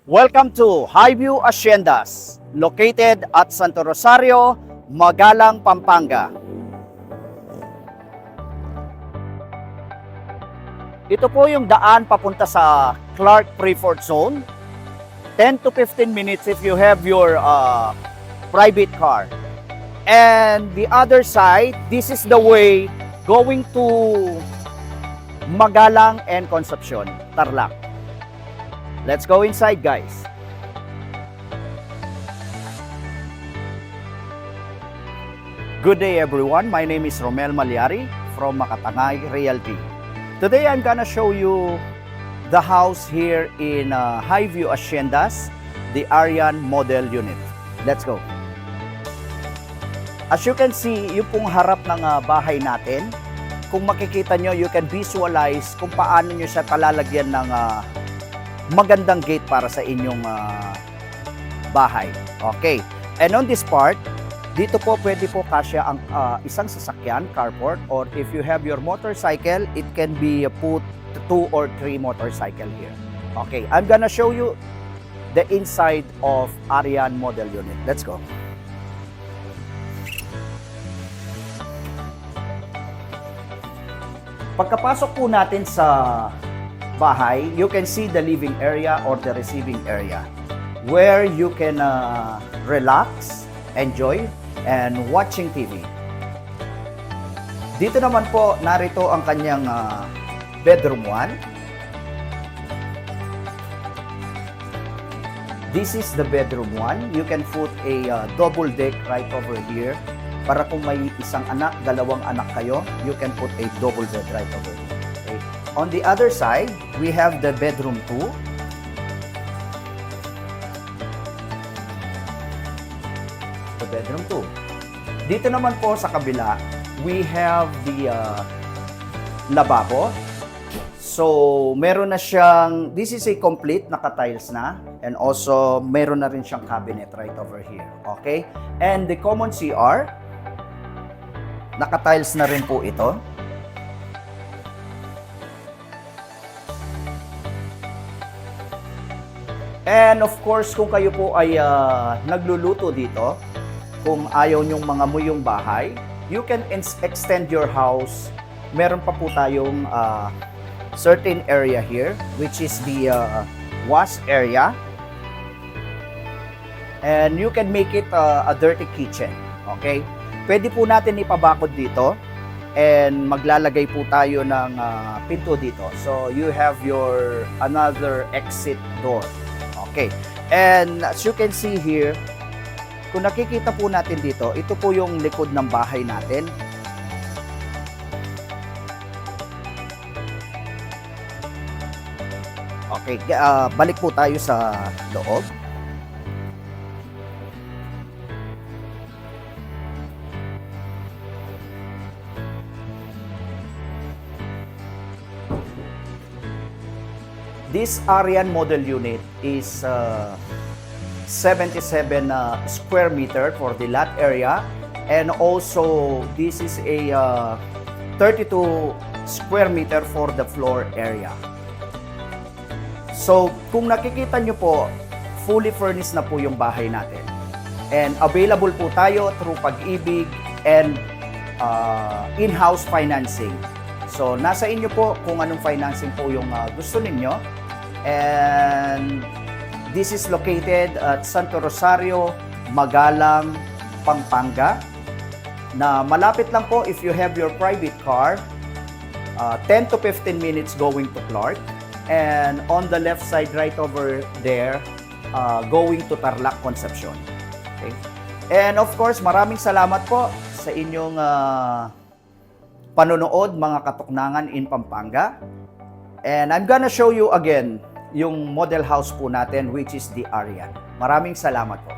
Welcome to Highview Haciendas, located at Santo Rosario, Magalang, Pampanga. Ito po yung daan papunta sa Clark Preferred Zone. 10 to 15 minutes if you have your private car. And the other side, this is the way going to Magalang and Concepcion, Tarlac. Let's go inside, guys. Good day, everyone. My name is Romel Malyari from Makatangay Realty. Today, I'm gonna show you the house here in Highview Haciendas, the Arian Model Unit. Let's go. As you can see, yung pong harap ng bahay natin, kung makikita nyo, you can visualize kung paano nyo siya palalagyan ng magandang gate para sa inyong bahay. Okay. And on this part, dito po pwede po kasya ang isang sasakyan, carport, or if you have your motorcycle, it can be put 2 or 3 motorcycle here. Okay. I'm gonna show you the inside of Arian Model Unit. Let's go. Pagkapasok po natin sa bahay, you can see the living area or the receiving area where you can relax, enjoy, and watching TV. Dito naman po, narito ang kanyang bedroom 1. This is the bedroom 1. You can put a double deck right over here. Para kung may isang anak, dalawang anak kayo, you can put a double bed right over here. Okay. On the other side, we have the bedroom 2. The bedroom 2. Dito naman po sa kabila, we have the lababo. So, meron na siyang, this is a complete, naka-tiles na. And also, meron na rin siyang cabinet right over here. Okay? And the common CR, naka-tiles na rin po ito. And of course, kung kayo po ay nagluluto dito, kung ayaw nyong mga muyong bahay, you can extend your house. Meron pa po tayong certain area here, which is the wash area. And you can make it a dirty kitchen. Okay? Pwede po natin ipabakod dito and maglalagay po tayo ng pinto dito. So you have your another exit door. Okay. And as you can see here, kung nakikita po natin dito, ito po yung likod ng bahay natin. Okay, balik po tayo sa loob. This Arian Model Unit is 77 square meter for the lot area, and also this is a 32 square meter for the floor area. So kung nakikita nyo po, fully furnished na po yung bahay natin. And available po tayo through Pag-ibig and in-house financing. So nasa inyo po kung anong financing po yung gusto ninyo. And this is located at Santo Rosario, Magalang, Pampanga. Na malapit lang po if you have your private car, 10 to 15 minutes going to Clark. And on the left side right over there, going to Tarlac, Concepcion. Okay? And of course, maraming salamat po sa inyong panonood, mga katuknangan in Pampanga. And I'm gonna show you again yung model house po natin, which is the Arian. Maraming salamat po.